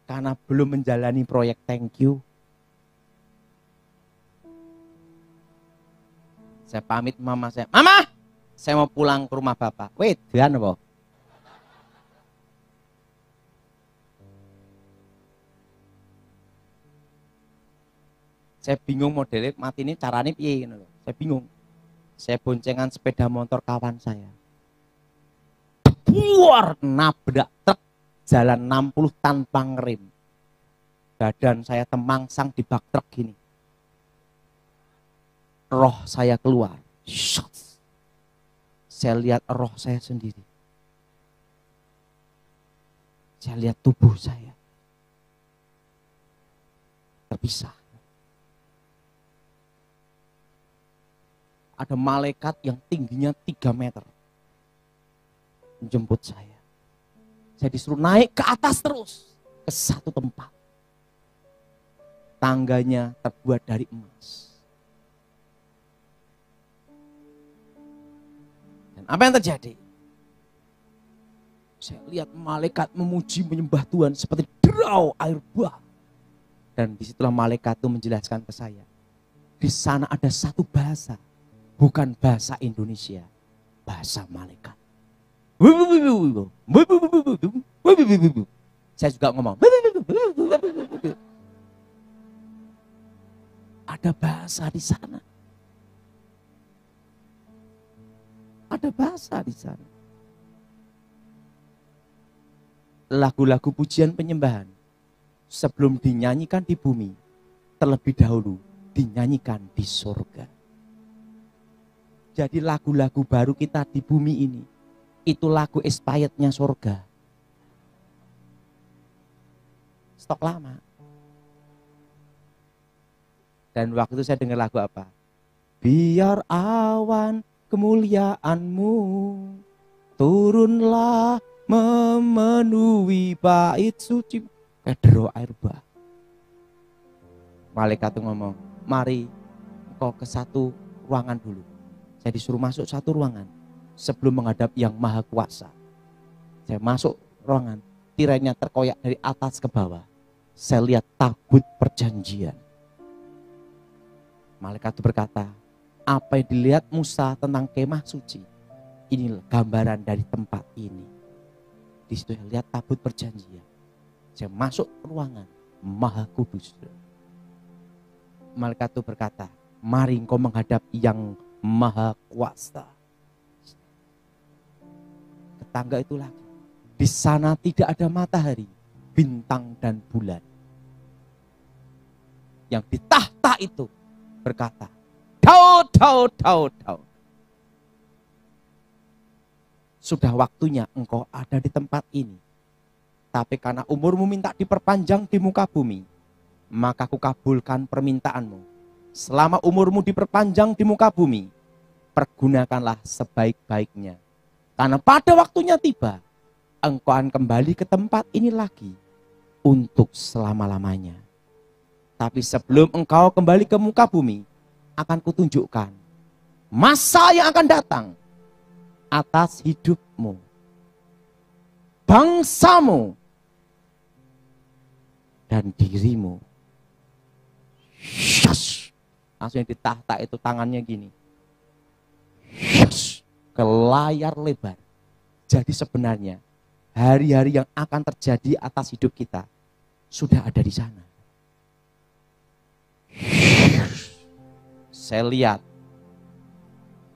Karena belum menjalani proyek thank you. Saya pamit mama saya. Mama, saya mau pulang ke rumah Bapak. Wait, Tuhan apa? Saya bingung modelnya mati ini caranya piye gitu loh. Saya bingung. Saya boncengan sepeda motor kawan saya. Buar nabrak truk jalan 60 tanpa ngerem. Badan saya temangsang di bak truk gini. Roh saya keluar. Shot. Saya lihat roh saya sendiri. Saya lihat tubuh saya terpisah. Ada malaikat yang tingginya 3 meter. Menjemput saya. Saya disuruh naik ke atas terus. Ke satu tempat. Tangganya terbuat dari emas. Dan apa yang terjadi? Saya lihat malaikat memuji menyembah Tuhan seperti derau air bah. Dan disitulah malaikat itu menjelaskan ke saya. Di sana ada satu bahasa. Bukan bahasa Indonesia. Bahasa malaikat. Saya juga ngomong. Ada bahasa di sana. Ada bahasa di sana. Lagu-lagu pujian penyembahan sebelum dinyanyikan di bumi, terlebih dahulu dinyanyikan di surga. Jadi lagu-lagu baru kita di bumi ini, itu lagu expirednya surga. Stok lama. Dan waktu itu saya dengar lagu apa? Biar awan kemuliaanmu turunlah memenuhi bait suci. Pedro air bah. Malaikat itu ngomong, mari kau ke satu ruangan dulu. Saya disuruh masuk satu ruangan sebelum menghadap yang maha kuasa. Saya masuk ruangan, tirainya terkoyak dari atas ke bawah. Saya lihat tabut perjanjian. Malaikat itu berkata, apa yang dilihat Musa tentang kemah suci, inilah gambaran dari tempat ini. Di situ saya lihat tabut perjanjian. Saya masuk ruangan maha kudus. Malaikat itu berkata, mari engkau menghadap yang maha kuasa. Ke tangga itu lagi. Di sana tidak ada matahari, bintang dan bulan. Yang di tahta itu berkata, Daud, Daud, Daud, Daud. Sudah waktunya engkau ada di tempat ini. Tapi karena umurmu minta diperpanjang di muka bumi, maka aku kabulkan permintaanmu. Selama umurmu diperpanjang di muka bumi, pergunakanlah sebaik-baiknya. Karena pada waktunya tiba, engkau akan kembali ke tempat ini lagi untuk selama-lamanya. Tapi sebelum engkau kembali ke muka bumi, akan kutunjukkan masa yang akan datang atas hidupmu, bangsamu, dan dirimu. Yes. Langsung yang di tahta itu tangannya gini. Yes. Ke layar lebar. Jadi sebenarnya hari-hari yang akan terjadi atas hidup kita sudah ada di sana. Saya lihat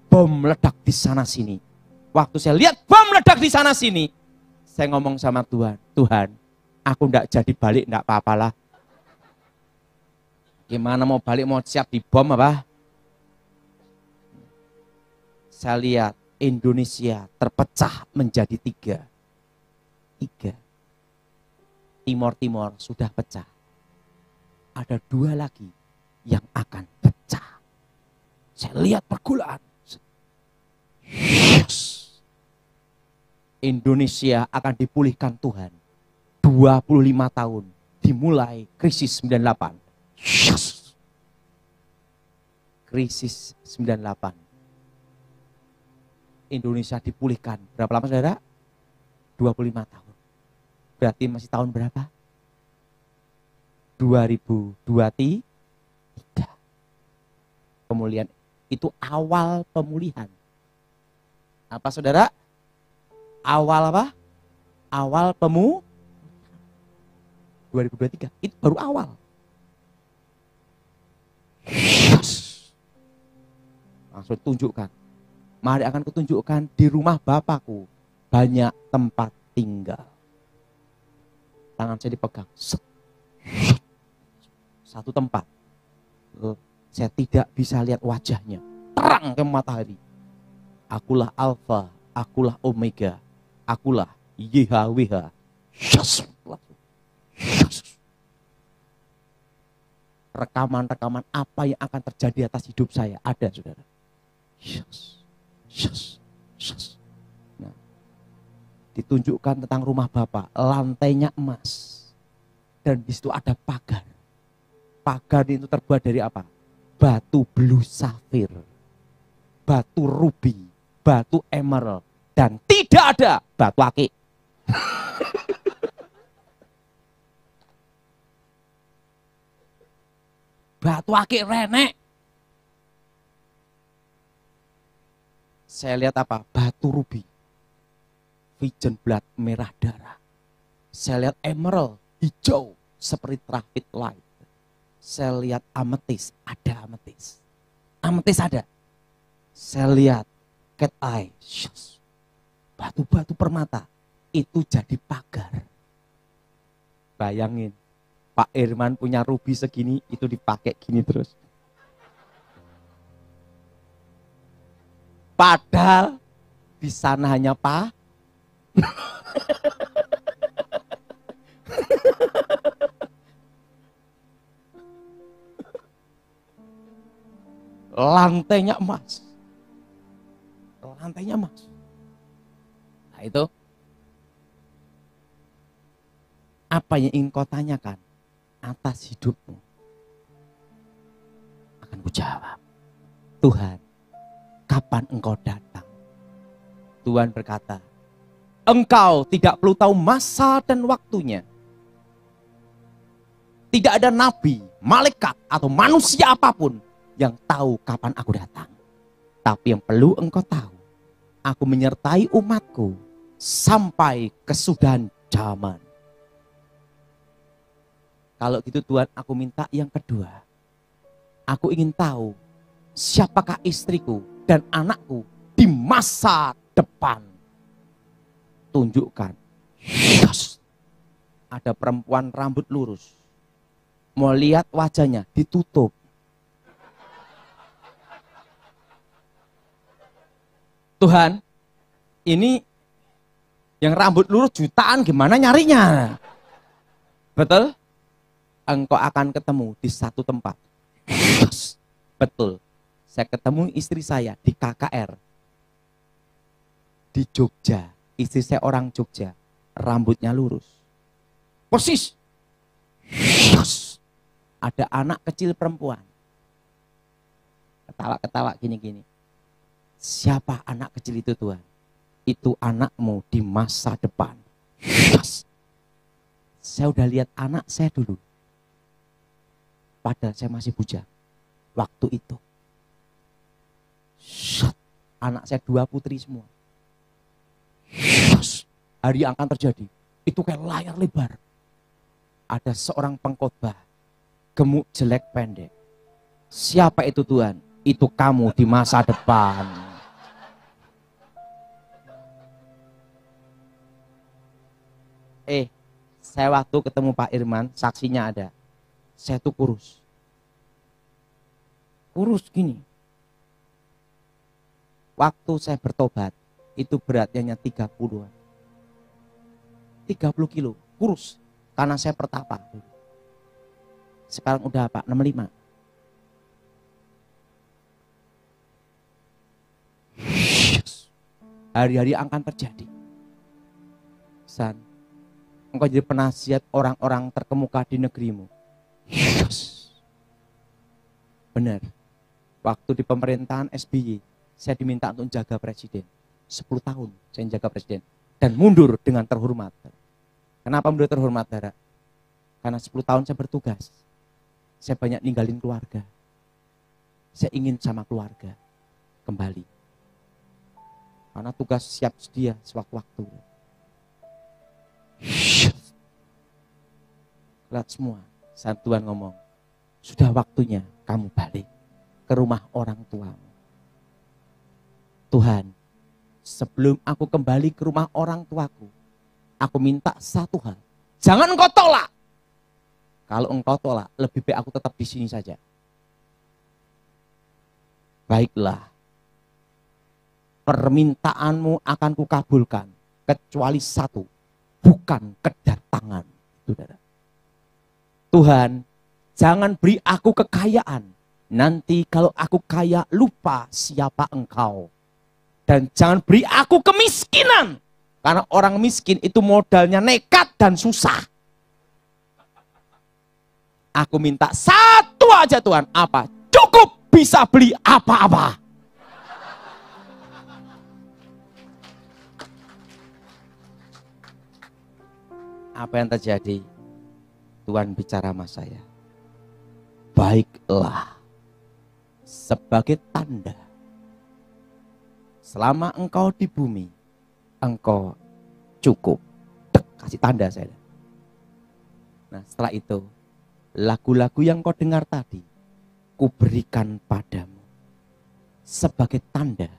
bom meledak di sana sini. Waktu saya lihat bom meledak di sana sini, saya ngomong sama Tuhan, Tuhan, aku enggak jadi balik, enggak apa-apalah. Gimana mau balik, mau siap di bom apa? Saya lihat Indonesia terpecah menjadi tiga. Timor-timor sudah pecah. Ada dua lagi yang akan pecah. Saya lihat pergulaan. Yes. Indonesia akan dipulihkan Tuhan. 25 tahun dimulai krisis 98. Yes. Krisis 98. Indonesia dipulihkan. Berapa lama saudara? 25 tahun. Berarti masih tahun berapa? 2023. Pemulihan itu awal pemulihan. Apa saudara? Awal apa? Awal 2023. Itu baru awal. Yes. Langsung tunjukkan. Mari akan kutunjukkan di rumah Bapakku banyak tempat tinggal. Tangan saya dipegang. Satu tempat. Saya tidak bisa lihat wajahnya. Terang ke matahari. Akulah Alfa, akulah Omega, akulah YHWH. Rekaman-rekaman apa yang akan terjadi atas hidup saya ada, saudara. Nah, ditunjukkan tentang rumah Bapak, lantainya emas. Dan di situ ada pagar. Pagar itu terbuat dari apa? Batu blue safir, batu ruby, batu emerald, dan tidak ada batu akik. Batu akik renek. Saya lihat apa? Batu ruby, vision blood merah darah. Saya lihat emerald hijau seperti traffic light. Saya lihat ametis, ada ametis. Ametis ada. Saya lihat cat eye, batu-batu permata. Itu jadi pagar. Bayangin, Pak Irman punya ruby segini, itu dipakai gini terus. Padahal di sana hanya Pak. Lantainya emas. Lantainya emas. Nah itu. Apa yang ingin kau tanyakan atas hidupmu? Akan kujawab. Tuhan, kapan engkau datang? Tuhan berkata, engkau tidak perlu tahu masa dan waktunya. Tidak ada nabi, malaikat, atau manusia apapun yang tahu kapan aku datang. Tapi yang perlu engkau tahu, aku menyertai umatku sampai kesudahan zaman. Kalau gitu Tuhan, aku minta yang kedua. Aku ingin tahu siapakah istriku dan anakku di masa depan. Tunjukkan. Yes. Ada perempuan rambut lurus. Mau lihat wajahnya, ditutup. Tuhan, ini yang rambut lurus jutaan gimana nyarinya? Betul? Engkau akan ketemu di satu tempat. Yes. Betul. Saya ketemu istri saya di KKR. Di Jogja. Istri saya orang Jogja. Rambutnya lurus. Persis. Yes. Ada anak kecil perempuan. Ketawa-ketawa gini-gini. Siapa anak kecil itu Tuhan? Itu anakmu di masa depan. Yes. Saya udah lihat anak saya dulu. Padahal saya masih bujang. Waktu itu. Shut. Anak saya 2 putri semua. Yes. Hari yang akan terjadi. Itu kayak layar lebar. Ada seorang pengkhotbah. Gemuk, jelek, pendek. Siapa itu Tuhan? Itu kamu di masa depan. Saya waktu ketemu Pak Irman, saksinya ada. Saya tuh kurus. Kurus gini. Waktu saya bertobat, itu beratnya 30-an. 30 kilo, kurus. Karena saya pertapa. Sekarang udah apa? 65. Hari-hari akan terjadi. San, engkau jadi penasihat orang-orang terkemuka di negerimu. Yes. Benar. Waktu di pemerintahan SBY, saya diminta untuk jaga presiden. 10 tahun saya jaga presiden. Dan mundur dengan terhormat. Kenapa mundur terhormat, Dara? Karena 10 tahun saya bertugas. Saya banyak ninggalin keluarga. Saya ingin sama keluarga kembali. Karena tugas siap sedia sewaktu-waktu. Lihat semua. Saat Tuhan ngomong, sudah waktunya kamu balik ke rumah orang tuamu. Tuhan, sebelum aku kembali ke rumah orang tuaku, aku minta satu hal. Jangan engkau tolak. Kalau engkau tolak, lebih baik aku tetap di sini saja. Baiklah. Permintaanmu akan kukabulkan. Kecuali satu. Bukan kedatangan. Saudara. Tuhan, jangan beri aku kekayaan. Nanti kalau aku kaya, lupa siapa engkau. Dan jangan beri aku kemiskinan. Karena orang miskin itu modalnya nekat dan susah. Aku minta satu aja Tuhan. Apa? Cukup bisa beli apa-apa. Apa yang terjadi? Tuhan bicara sama saya. Baiklah. Sebagai tanda. Selama engkau di bumi, engkau cukup. Kasih tanda saya. Nah setelah itu, lagu-lagu yang kau dengar tadi, kuberikan padamu. Sebagai tanda,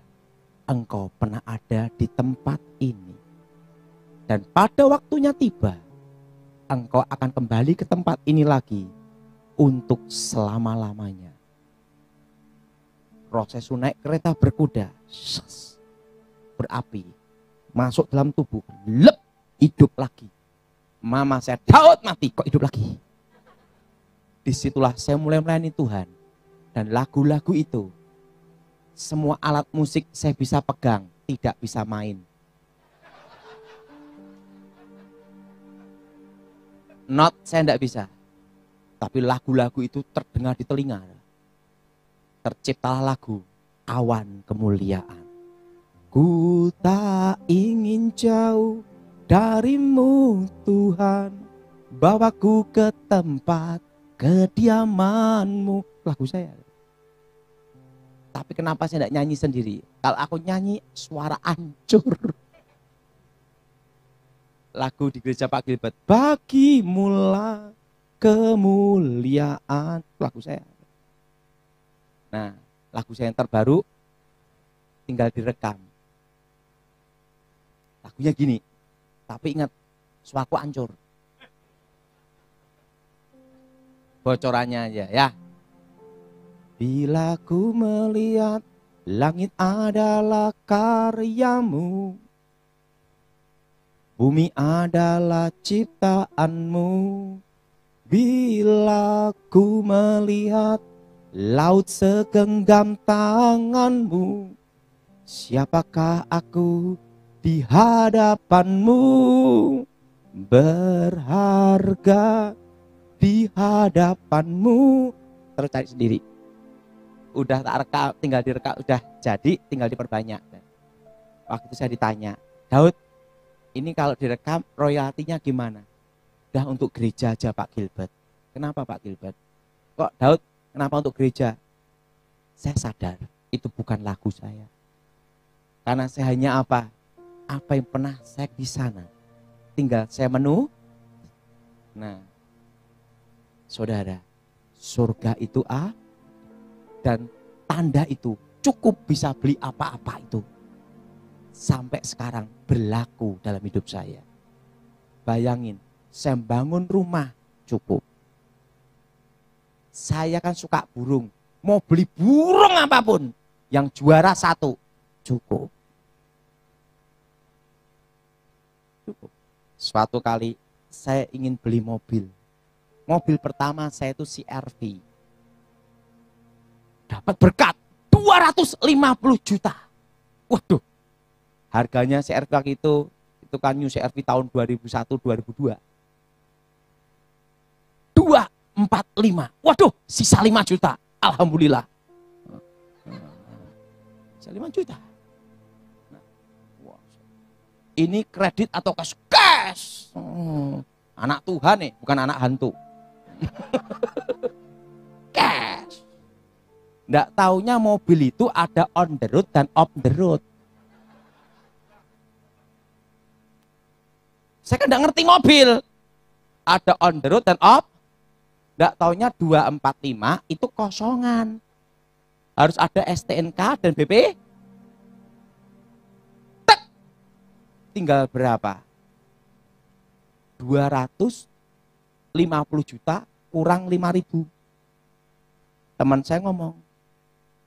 engkau pernah ada di tempat ini. Dan pada waktunya tiba, engkau akan kembali ke tempat ini lagi untuk selama-lamanya. Proses naik kereta berkuda, berapi, masuk dalam tubuh, lep, hidup lagi. Mama saya, Daud mati, kok hidup lagi? Disitulah saya mulai melayani Tuhan. Dan lagu-lagu itu, semua alat musik saya bisa pegang, tidak bisa main. Not saya tidak bisa. Tapi lagu-lagu itu terdengar di telinga. terciptalah lagu Awan Kemuliaan. Ku tak ingin jauh darimu Tuhan, bawaku ke tempat kediamanmu. Lagu saya. Tapi kenapa saya tidak nyanyi sendiri? Kalau aku nyanyi suara hancur. Lagu di gereja Pak Gilbert, bagimulah kemuliaan, lagu saya. Nah, lagu saya yang terbaru tinggal direkam. Lagunya gini, tapi ingat, suaraku hancur. Bocorannya aja ya. Bila ku melihat langit adalah karyamu, bumi adalah ciptaanmu. Bila ku melihat laut segenggam tanganmu, siapakah aku di hadapanmu? Berharga di hadapanmu. Terus cari sendiri. Udah tak rekam, tinggal direkam, udah jadi, tinggal diperbanyak. Waktu itu saya ditanya, Daud, ini kalau direkam royaltinya gimana? Udah untuk gereja aja Pak Gilbert. Kenapa Pak Gilbert? Kok Daud, kenapa untuk gereja? Saya sadar itu bukan lagu saya. Karena saya hanya apa yang pernah saya di sana. Tinggal saya menu. Nah, saudara, surga itu dan tanda itu cukup bisa beli apa-apa itu. Sampai sekarang berlaku dalam hidup saya. Bayangin, saya bangun rumah cukup. Saya kan suka burung. Mau beli burung apapun, yang juara 1 cukup. Cukup. Suatu kali saya ingin beli mobil. Mobil pertama saya itu CR-V. Dapat berkat 250 juta. Waduh. Harganya CR-V itu kan new CR-V tahun 2001 2002. 245. Waduh, sisa 5 juta. Alhamdulillah. Sisa 5 juta. Ini kredit atau cash? Cash. Anak Tuhan nih, bukan anak hantu. Cash. Nggak taunya mobil itu ada on the road dan off the road. Saya kan nggak ngerti mobil. Ada on the road dan off. Nggak taunya 245 itu kosongan. Harus ada STNK dan BP. Tek. Tinggal berapa? 250 juta kurang 5.000. Teman saya ngomong,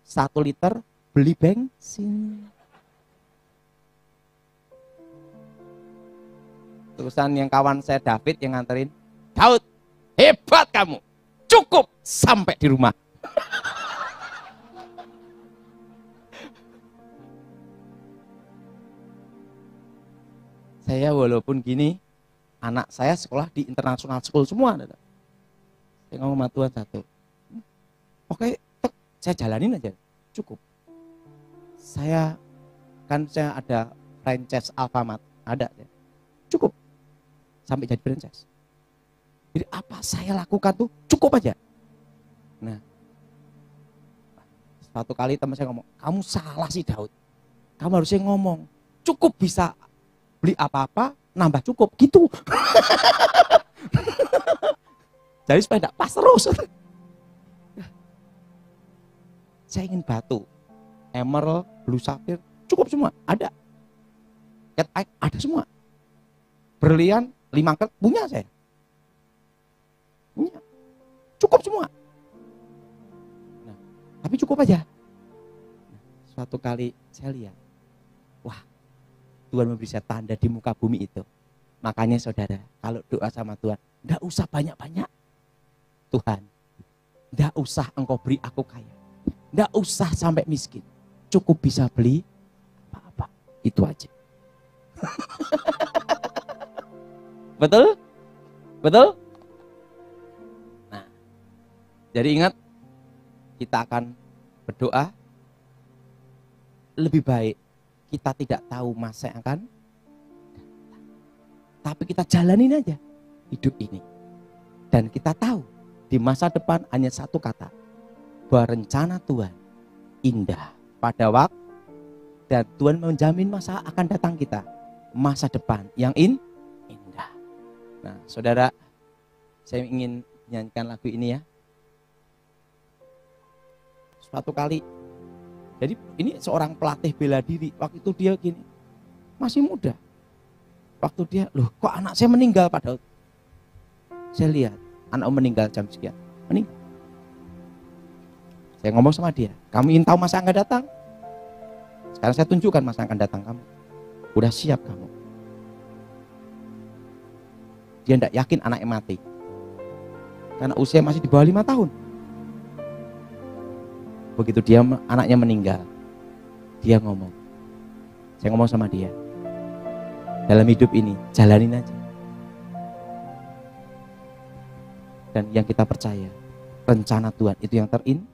1 liter beli bensin. Terusan yang kawan saya David yang nganterin, Daud, hebat kamu, cukup sampai di rumah. Saya walaupun gini, anak saya sekolah di international school semua. Saya ngomong sama Tuhan satu, oke, saya jalanin aja, cukup. Saya ada franchise Alfamart, ada, cukup sampai jadi franchise. Jadi apa saya lakukan tuh cukup aja. Nah, suatu kali teman saya ngomong, kamu salah sih Daud. Kamu harusnya ngomong, cukup bisa beli apa-apa, nambah cukup gitu. Jadi supaya tidak pas terus. Saya ingin batu, emerald, blue sapphire, cukup semua, ada. Cat eye, ada semua. Berlian, 5 kat, punya saya. Punya. Cukup semua. Nah, tapi cukup aja. Nah, suatu kali saya lihat, wah, Tuhan memberi saya tanda di muka bumi itu. Makanya saudara, kalau doa sama Tuhan, enggak usah banyak-banyak. Tuhan, enggak usah engkau beri aku kaya. Enggak usah sampai miskin. Cukup bisa beli apa-apa. Itu aja. Betul? Betul? Nah, jadi ingat, kita akan berdoa, lebih baik kita tidak tahu masa yang akan datang. Tapi kita jalanin aja hidup ini. Dan kita tahu di masa depan hanya satu kata, bahwa rencana Tuhan indah pada waktu, dan Tuhan menjamin masa akan datang kita, masa depan yang indah. Nah, saudara, saya ingin nyanyikan lagu ini ya. Suatu kali, jadi ini seorang pelatih bela diri, waktu itu dia gini, masih muda. Waktu dia, loh kok anak saya meninggal padahal saya lihat anak meninggal jam sekian, meninggal. Saya ngomong sama dia, kamu ingin tahu masa yang akan datang? Sekarang saya tunjukkan masa yang akan datang kamu. Udah siap kamu? Dia tidak yakin anaknya mati. Karena usia masih di bawah 5 tahun. Begitu dia anaknya meninggal, dia ngomong. Saya ngomong sama dia, dalam hidup ini jalanin aja. Dan yang kita percaya, rencana Tuhan itu yang terindah.